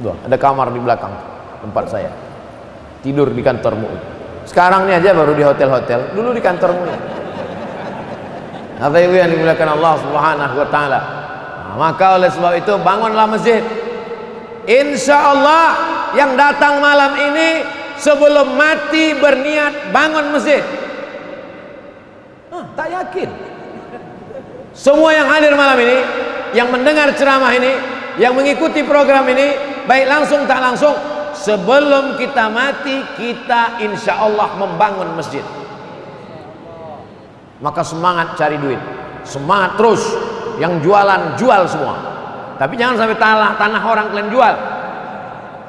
Tuh, ada kamar di belakang tempat saya. Tidur di kantor MUI. Sekarang ini aja baru di hotel-hotel, dulu di kantor MUI. Apa itu yang dimuliakan Allah Subhanahu wa taala. Nah, maka oleh sebab itu bangunlah masjid. Insya Allah yang datang malam ini sebelum mati berniat bangun masjid. Tak yakin. Semua yang hadir malam ini, yang mendengar ceramah ini, yang mengikuti program ini, baik langsung tak langsung, sebelum kita mati kita insya Allah membangun masjid. Maka semangat cari duit, semangat terus. Yang jualan jual semua, tapi jangan sampai tanah orang kalian jual.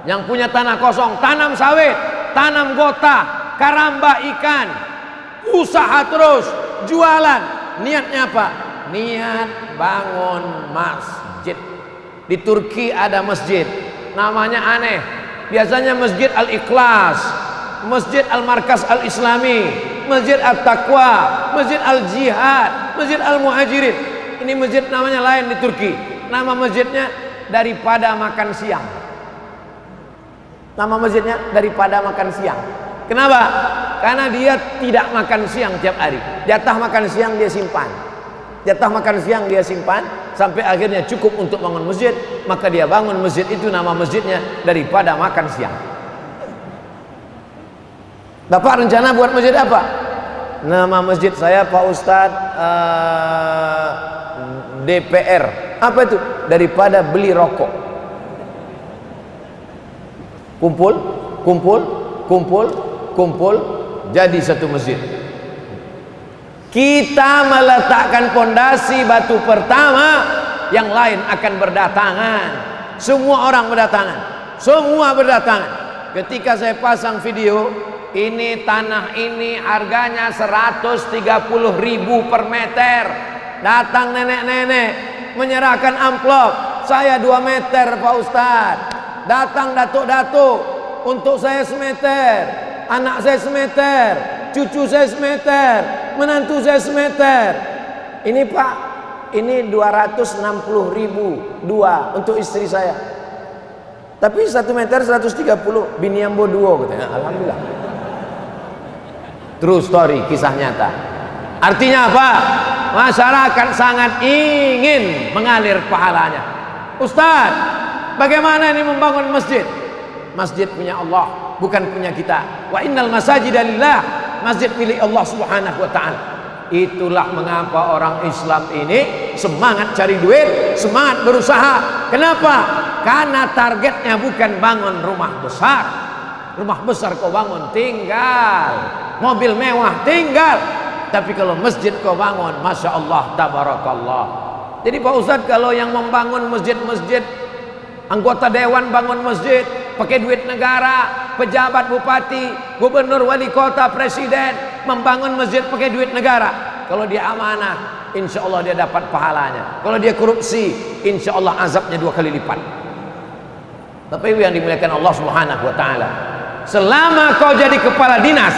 Yang punya tanah kosong, tanam sawit, tanam gota, karamba ikan, usaha terus, jualan. Niatnya apa? Niat bangun masjid. Di Turki ada masjid, namanya aneh. Biasanya Masjid Al-Ikhlas, Masjid Al-Markas Al-Islami, Masjid At-Taqwa, Masjid Al-Jihad, Masjid Al-Muhajirin. Ini masjid namanya lain di Turki. Nama masjidnya daripada makan siang. Nama masjidnya daripada makan siang. Kenapa? Karena dia tidak makan siang tiap hari. Jatah makan siang dia simpan. Jatah makan siang dia simpan sampai akhirnya cukup untuk bangun masjid. Maka dia bangun masjid itu, nama masjidnya daripada makan siang. Bapak rencana buat masjid apa? Nama masjid saya Pak Ustadz DPR. Apa itu? Daripada beli rokok. Kumpul, kumpul, kumpul, kumpul, jadi satu masjid. Kita meletakkan pondasi batu pertama, yang lain akan berdatangan. Semua orang berdatangan, semua berdatangan. Ketika saya pasang video, ini tanah ini harganya 130.000 per meter. Datang nenek-nenek menyerahkan amplop, saya 2 meter Pak Ustadz. Datang datuk-datuk, untuk saya semeter, anak saya semeter, cucu saya semeter, menantu saya semeter. Ini Pak, ini 260.000 dua untuk istri saya. Tapi 1 meter 130, bini ambo duo katanya. Alhamdulillah. True story, kisah nyata. Artinya apa? Masyarakat sangat ingin mengalir pahalanya. Ustaz, bagaimana ini membangun masjid? Masjid punya Allah, bukan punya kita. Wa innal masajida lillah, masjid milik Allah Subhanahu wa taala. Itulah mengapa orang Islam ini semangat cari duit, semangat berusaha. Kenapa? Karena targetnya bukan bangun rumah besar. Rumah besar kau bangun tinggal, mobil mewah tinggal, tapi kalau masjid kau bangun, Masya Allah, tabarakallah. Jadi Pak Ustadz, kalau yang membangun masjid-masjid, anggota dewan bangun masjid pakai duit negara, pejabat, bupati, gubernur, wali kota, presiden membangun masjid pakai duit negara, kalau dia amanah, insya Allah dia dapat pahalanya. Kalau dia korupsi, insya Allah azabnya 2 kali lipat. Tapi yang dimuliakan Allah Subhanahu wa taala, selama kau jadi kepala dinas,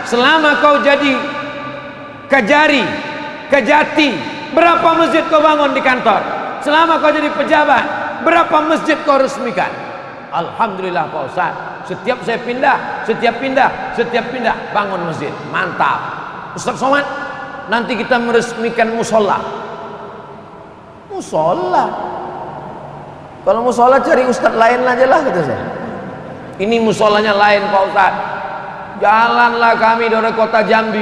selama kau jadi kejari, kejati, berapa masjid kau bangun di kantor? Selama kau jadi pejabat, berapa masjid kau resmikan? Alhamdulillah Pak Ustaz, setiap saya pindah, setiap pindah bangun masjid. Mantap. Ustaz Somad, nanti kita meresmikan musola. Musola? Kalau musola cari ustaz lain aja lah, kata saya. Ini musolanya lain Pak Ustaz. Jalanlah kami dari kota Jambi,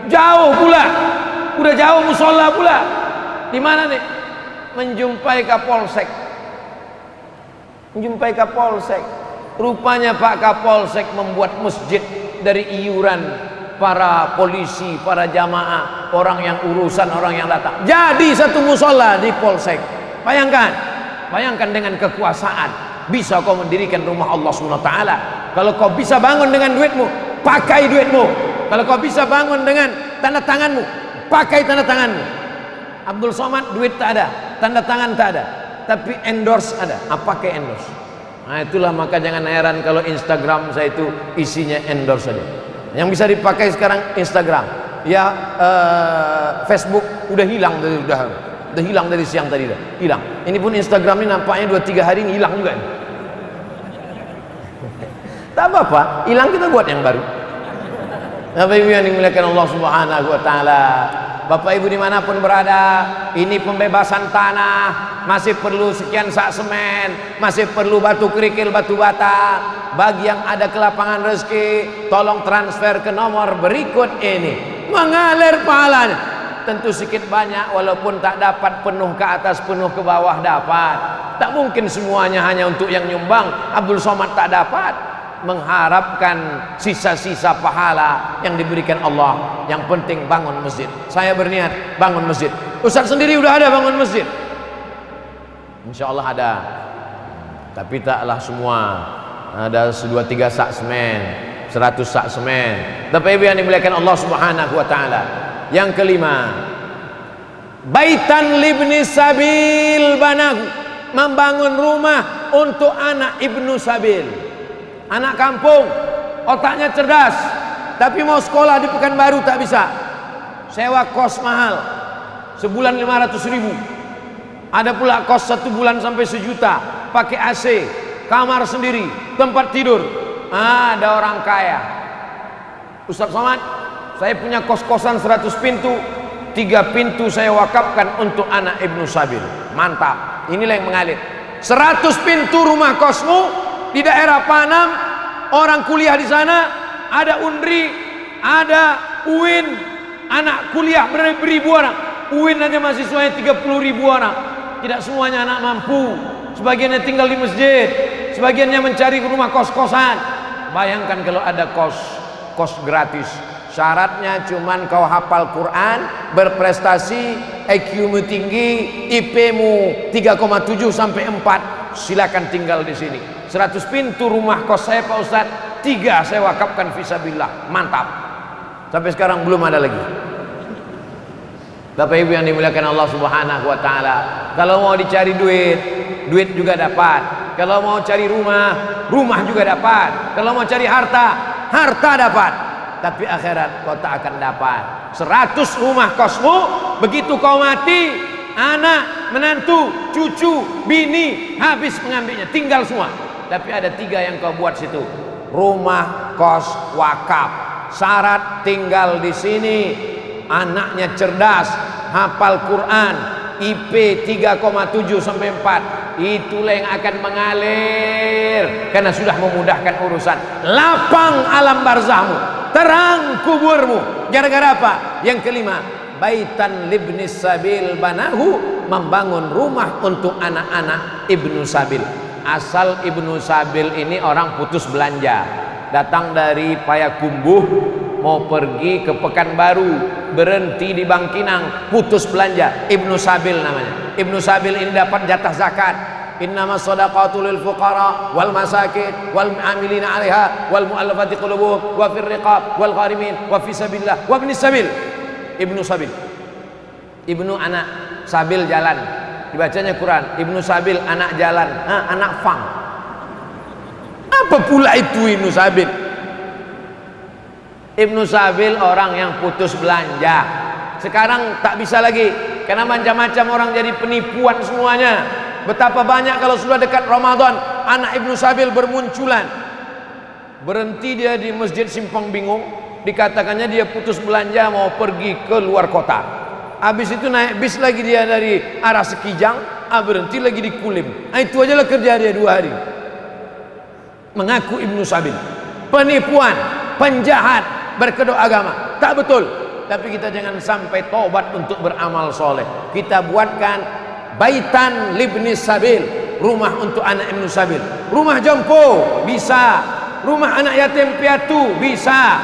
jauh pula, udah jauh musola pula. Di mana nih? Menjumpai Kapolsek. Menjumpai Kapolsek. Rupanya Pak Kapolsek membuat masjid dari iuran para polisi, para jamaah, orang yang urusan, orang yang datang. Jadi satu musola di Polsek. Bayangkan dengan kekuasaan bisa kau mendirikan rumah Allah SWT. Kalau kau bisa bangun dengan duitmu, pakai duitmu. Kalau kau bisa bangun dengan tanda tanganmu, pakai tanda tanganmu. Abdul Somad duit tak ada, tanda tangan tak ada, tapi endorse ada. Pakai endorse. Nah itulah, maka jangan heran kalau Instagram saya itu isinya endorse saja. Yang bisa dipakai sekarang Instagram, ya Facebook udah hilang dari udah hilang dari siang tadi, dah hilang. Ini pun Instagram ini nampaknya 2-3 hari ini hilang juga. Tak apa-apa, hilang kita buat yang baru. Bapak Ibu yang dimuliakan Allah Subhanahu wa taala, Bapak Ibu dimanapun berada, ini pembebasan tanah masih perlu sekian sak semen, masih perlu batu kerikil, batu bata. Bagi yang ada kelapangan rezeki, tolong transfer ke nomor berikut ini, mengalir pahalanya. Tentu sedikit banyak, walaupun tak dapat penuh ke atas, penuh ke bawah dapat. Tak mungkin semuanya hanya untuk yang nyumbang. Abdul Somad tak dapat. Mengharapkan sisa-sisa pahala yang diberikan Allah. Yang penting bangun masjid. Saya berniat bangun masjid. Ustaz sendiri udah ada bangun masjid? Insya Allah ada. Tapi taklah semua. Ada 2-3 sak semen, 100 sak semen. Tapi yang dimuliakan Allah Subhanahu wa taala. Yang kelima, baitan libni sabil banahu, membangun rumah untuk anak ibnu sabil, anak kampung, otaknya cerdas, tapi mau sekolah di Pekanbaru tak bisa, sewa kos mahal, sebulan 500.000. Ada pula kos 1 bulan sampai 1 juta, pakai AC, kamar sendiri, tempat tidur. Ada orang kaya. Ustaz Somad, saya punya kos-kosan 100 pintu, 3 pintu saya wakafkan untuk anak ibnu sabil. Mantap, inilah yang mengalir. 100 pintu rumah kosmu di daerah Panam, orang kuliah di sana, ada Undri, ada UIN, anak kuliah beribu orang. UIN aja mahasiswanya 30.000 orang. Tidak semuanya anak mampu, sebagiannya tinggal di masjid, sebagiannya mencari rumah kos-kosan. Bayangkan kalau ada kos gratis. Syaratnya cuman kau hafal Quran, berprestasi, IQ-mu tinggi, IP-mu 3,7 sampai 4, silakan tinggal di sini. 100 pintu rumah kos saya Pak Ustaz, 3 saya wakafkan fisabilillah. Mantap. Sampai sekarang belum ada lagi. Bapak Ibu yang dimuliakan Allah Subhanahu wa taala, kalau mau dicari duit juga dapat. Kalau mau cari rumah juga dapat. Kalau mau cari harta dapat. Tapi akhirat kau tak akan dapat. 100 rumah kosmu, begitu kau mati, anak, menantu, cucu, bini habis mengambilnya, tinggal semua. Tapi ada 3 yang kau buat situ, rumah kos wakaf. Syarat tinggal di sini anaknya cerdas, hafal Quran, IP 3,7 sampai 4. Itulah yang akan mengalir karena sudah memudahkan urusan. Lapang alam barzahmu, terang kuburmu. Gara-gara apa? Yang kelima, baitan libnis sabil banahu, membangun rumah untuk anak-anak ibnu sabil. Asal ibnu sabil ini orang putus belanja, datang dari Payakumbuh mau pergi ke Pekanbaru, berhenti di Bangkinang, putus belanja. Ibnu sabil namanya. Ibnu sabil ini dapat jatah zakat. Innamas shadaqatu lil fuqara wal masakin wal amilina 'alaiha wal mu'allafati qulubuhum wa fir riqab wal gharimin wa fi sabilillah wa ibnis sabil. Ibnu sabil, ibnu anak sabil jalan, dibacanya Quran. Ibnu sabil anak jalan, anak fang. Apa pula itu ibnu sabil? Ibnu sabil orang yang putus belanja. Sekarang tak bisa lagi karena macam-macam orang jadi penipuan semuanya. Betapa banyak kalau sudah dekat Ramadan anak ibnu sabil bermunculan. Berhenti dia di Masjid Simpang Bingung, dikatakannya dia putus belanja mau pergi ke luar kota. Habis itu naik bis lagi dia dari arah Sekijang, berhenti lagi di Kulim. Itu aja lah kerja dia 2 hari. Mengaku ibnu sabil, penipuan, penjahat, berkedok agama. Tak betul. Tapi kita jangan sampai tobat untuk beramal soleh. Kita buatkan baitan libnis sabil, rumah untuk anak ibnu sabil. Rumah jompo bisa, rumah anak yatim piatu bisa.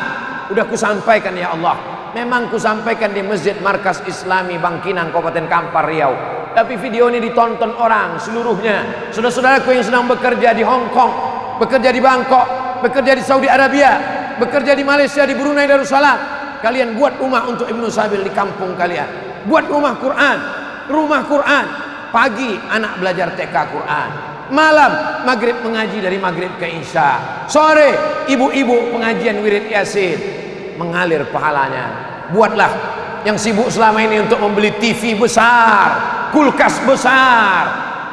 Udah kusampaikan ya Allah. Memang kusampaikan di Masjid Markas Islami Bangkinang, Kabupaten Kampar, Riau. Tapi video ini ditonton orang seluruhnya. Saudara-saudaraku yang sedang bekerja di Hong Kong, bekerja di Bangkok, bekerja di Saudi Arabia, bekerja di Malaysia, di Brunei Darussalam, kalian buat rumah untuk ibnu sabil di kampung kalian. Buat rumah Quran, rumah Quran. Pagi anak belajar TK Quran, malam maghrib mengaji dari maghrib ke isya, sore ibu-ibu pengajian wirid yasin, mengalir pahalanya. Buatlah yang sibuk selama ini untuk membeli TV besar, kulkas besar,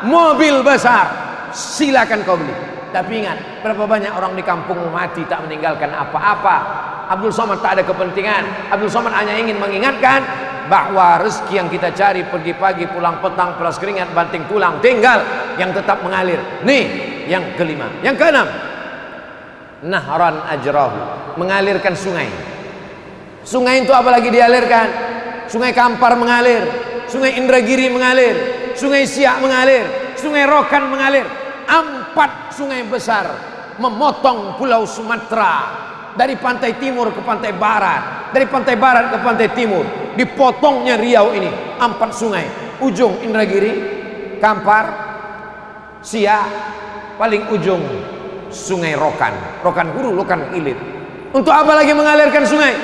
mobil besar, silakan kau beli. Tapi ingat, berapa banyak orang di kampung mati tak meninggalkan apa-apa. Abdul Somad tak ada kepentingan. Abdul Somad hanya ingin mengingatkan bahwa rezeki yang kita cari pergi pagi pulang petang, peras keringat banting tulang, tinggal yang tetap mengalir. Nih yang kelima. Yang keenam, nahran ajrahu, mengalirkan sungai. Sungai itu apalagi dialirkan? Sungai Kampar mengalir, Sungai Indragiri mengalir, Sungai Siak mengalir, Sungai Rokan mengalir. 4 sungai besar memotong pulau Sumatera dari pantai timur ke pantai barat, dari pantai barat ke pantai timur. Dipotongnya Riau ini 4 sungai, ujung Indragiri, Kampar, Siak, paling ujung Sungai Rokan, Rokan Hulu, Rokan Ilir. Untuk apa lagi mengalirkan sungai?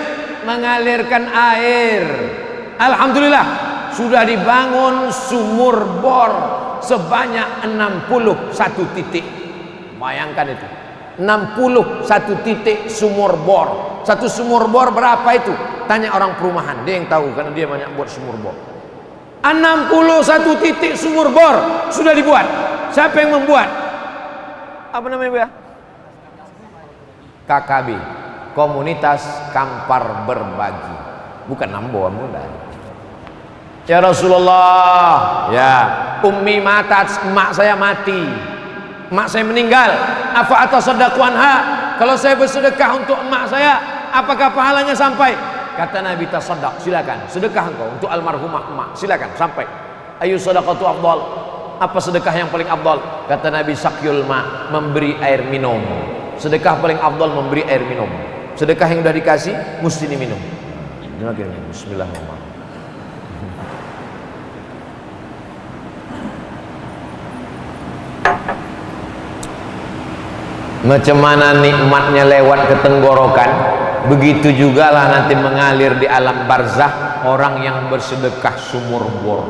Mengalirkan air. Alhamdulillah sudah dibangun sumur bor sebanyak 61 titik. Bayangkan itu, 61 titik sumur bor. Satu sumur bor berapa itu? Tanya orang perumahan, dia yang tahu karena dia banyak buat sumur bor. 61 titik sumur bor sudah dibuat. Siapa yang membuat? Apa namanya, Bu ya? KKB, Komunitas Kampar Berbagi. Bukan Nambo, mudah. Ya Rasulullah, ya ummi matat, emak saya mati, emak saya meninggal. Apa atas sedekah anha? Kalau saya bersedekah untuk emak saya, apakah pahalanya sampai? Kata Nabi, tasaddaq, silakan sedekah engkau untuk almarhumah emak, silakan sampai. Ayu sadaqatu afdal, apa sedekah yang paling afdal? Kata Nabi, sakyul ma, memberi air minum. Sedekah paling afdal memberi air minum. Sedekah yang sudah dikasih mesti diminum. Bismillahirrahmanirrahim. Macam mana nikmatnya lewat ke tenggorokan, begitu juga lah nanti mengalir di alam barzah orang yang bersedekah sumur bor.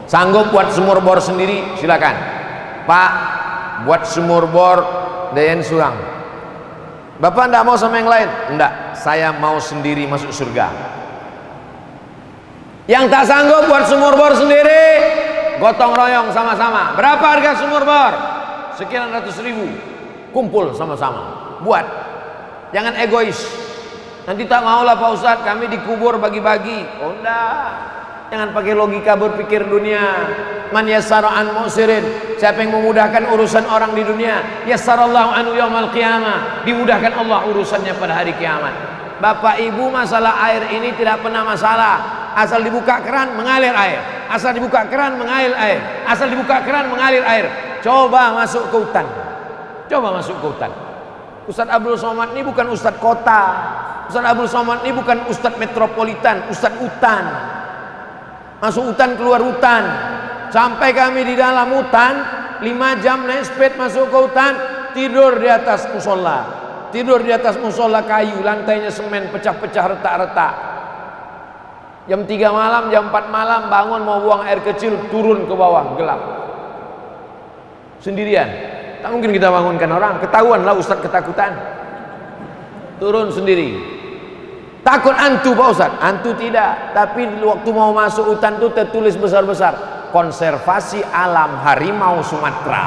Sanggup buat sumur bor sendiri? Silakan. Pak, buat sumur bor Dayan Surang. Bapak enggak mau sama yang lain? Enggak, saya mau sendiri masuk surga. Yang tak sanggup buat sumur bor sendiri, gotong royong sama-sama. Berapa harga sumur bor? Sekian ratus ribu. Kumpul sama-sama, buat. Jangan egois. Nanti tak maulah Pak Ustadz kami dikubur bagi-bagi. Oh enggak, jangan pakai logika berpikir dunia. Man yassara an mu'sirin, siapa yang memudahkan urusan orang di dunia, yassarallahu anhu yaumal qiyamah, dimudahkan Allah urusannya pada hari kiamat. Bapak Ibu, masalah air ini tidak pernah masalah. Asal dibuka keran mengalir air, asal dibuka keran mengalir air, asal dibuka keran mengalir air. Coba masuk ke hutan, coba masuk ke hutan. Ustadz Abdul Somad ini bukan Ustadz kota, Ustadz Abdul Somad ini bukan Ustadz metropolitan, Ustadz hutan. Masuk hutan, keluar hutan. Sampai kami di dalam hutan 5 jam naik sepeda masuk ke hutan, tidur di atas musola. Tidur di atas musola kayu, lantainya semen, pecah-pecah, retak-retak. Jam 3 malam, jam 4 malam bangun mau buang air kecil, turun ke bawah, gelap. Sendirian. Tak mungkin kita bangunkan orang, ketahuanlah Ustadz ketakutan. Turun sendiri. Takut hantu Pak Ustadz? Hantu tidak, tapi waktu mau masuk hutan itu tertulis besar-besar, konservasi alam harimau Sumatera.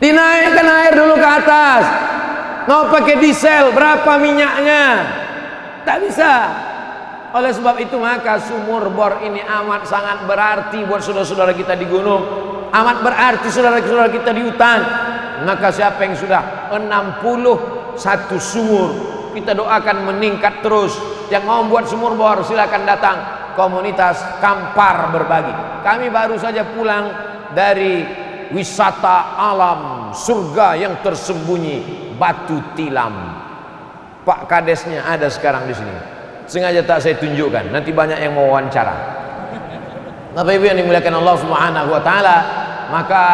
Dinaikkan air dulu ke atas. Mau pakai diesel, berapa minyaknya? Tak bisa. Oleh sebab itu maka sumur bor ini amat sangat berarti buat saudara-saudara kita di gunung, amat berarti saudara-saudara kita di hutan. Maka siapa yang sudah 61 sumur, kita doakan meningkat terus. Yang mau buat sumur bor silakan datang, komunitas Kampar Berbagi. Kami baru saja pulang dari wisata alam surga yang tersembunyi Batu Tilam. Pak Kadesnya ada sekarang di sini. Sengaja tak saya tunjukkan, nanti banyak yang mau wawancara. Bapak Ibu yang dimuliakan Allah Subhanahu wa taala, maka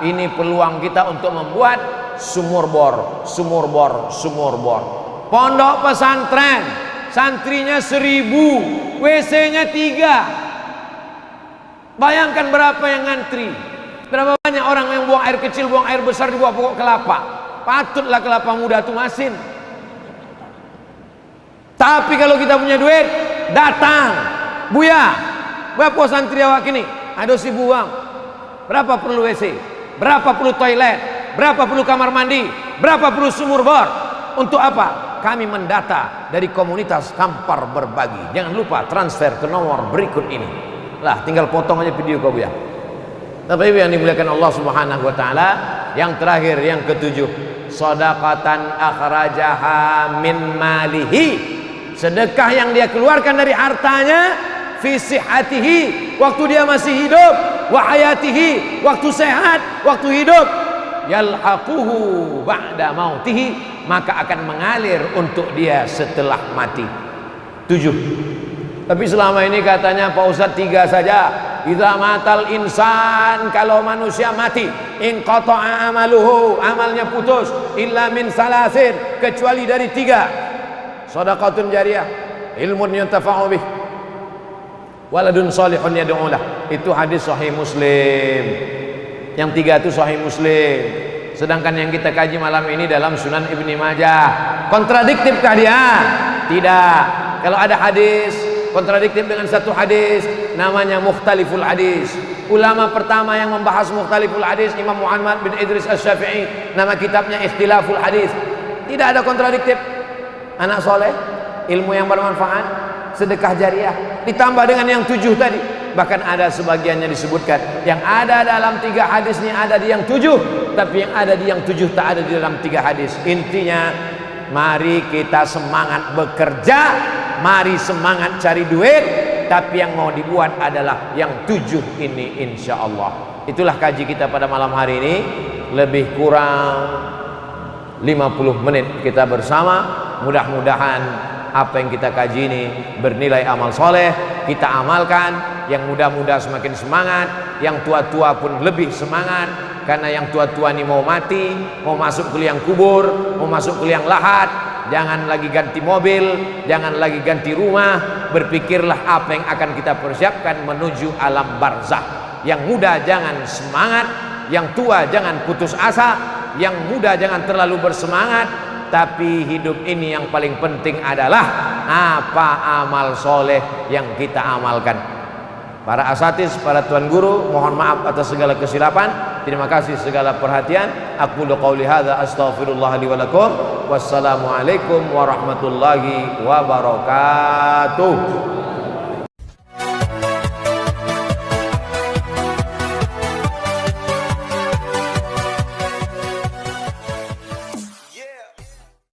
ini peluang kita untuk membuat sumur bor, sumur bor, sumur bor. Pondok pesantren, santrinya 1000, WC-nya 3. Bayangkan berapa yang ngantri. Berapa banyak orang yang buang air kecil, buang air besar di bawah pokok kelapa. Patutlah kelapa muda itu masin. Tapi kalau kita punya duit, datang. Buya, berapa santri awak ini? Ada 1000 uang. Berapa perlu WC? Berapa perlu toilet? Berapa perlu kamar mandi? Berapa perlu sumur bor? Untuk apa? Kami mendata dari komunitas Kampar Berbagi. Jangan lupa transfer ke nomor berikut ini. Lah, tinggal potong aja video kau Buya. Bapak Ibu yang dimuliakan Allah Subhanahu wa taala, yang terakhir yang ketujuh, shadaqatan akhrajaha min malihi. Sedekah yang dia keluarkan dari hartanya, fi sihhatihi, waktu dia masih hidup, wa hayatihi, waktu sehat, waktu hidup, yalhaquhu ba'da mautihi, maka akan mengalir untuk dia setelah mati. 7. Tapi selama ini katanya Pak Ustadz 3 saja. Idza matal insan, kalau manusia mati, in qata'a amaluhu, amalnya putus, illa min salasin, kecuali dari 3. Shadaqatun jariyah, ilmun yuntafa'u bih, waladun salihun yad'u lah. Itu hadis sahih Muslim. Yang 3 itu sahih Muslim. Sedangkan yang kita kaji malam ini dalam Sunan Ibni Majah. Kontradiktifkah dia? Tidak. Kalau ada hadis kontradiktif dengan satu hadis, namanya mukhtaliful hadis. Ulama pertama yang membahas mukhtaliful hadis Imam Muhammad bin Idris Asy-Syafi'i, nama kitabnya Ikhtilaful Hadis. Tidak ada kontradiktif. Anak soleh, ilmu yang bermanfaat, sedekah jariyah, ditambah dengan yang 7 tadi. Bahkan ada sebagiannya disebutkan yang ada dalam 3 hadis ini ada di yang 7, tapi yang ada di yang 7 tak ada di dalam 3 hadis. Intinya, mari kita semangat bekerja, mari semangat cari duit, tapi yang mau dibuat adalah yang 7 ini insya Allah. Itulah kaji kita pada malam hari ini. Lebih kurang 50 menit kita bersama. Mudah-mudahan apa yang kita kaji ini bernilai amal soleh, kita amalkan. Yang muda-muda semakin semangat, yang tua-tua pun lebih semangat, karena yang tua-tua ini mau mati, mau masuk ke liang kubur, mau masuk ke liang lahat. Jangan lagi ganti mobil, jangan lagi ganti rumah. Berpikirlah apa yang akan kita persiapkan menuju alam barzah. Yang muda jangan semangat, yang tua jangan putus asa, yang muda jangan terlalu bersemangat. Tapi hidup ini yang paling penting adalah apa amal soleh yang kita amalkan. Para asatiz, para tuan guru, mohon maaf atas segala kesilapan. Terima kasih segala perhatian. Aku qauli hadza astaghfirullah li wa lakum. Wassalamualaikum warahmatullahi wabarakatuh.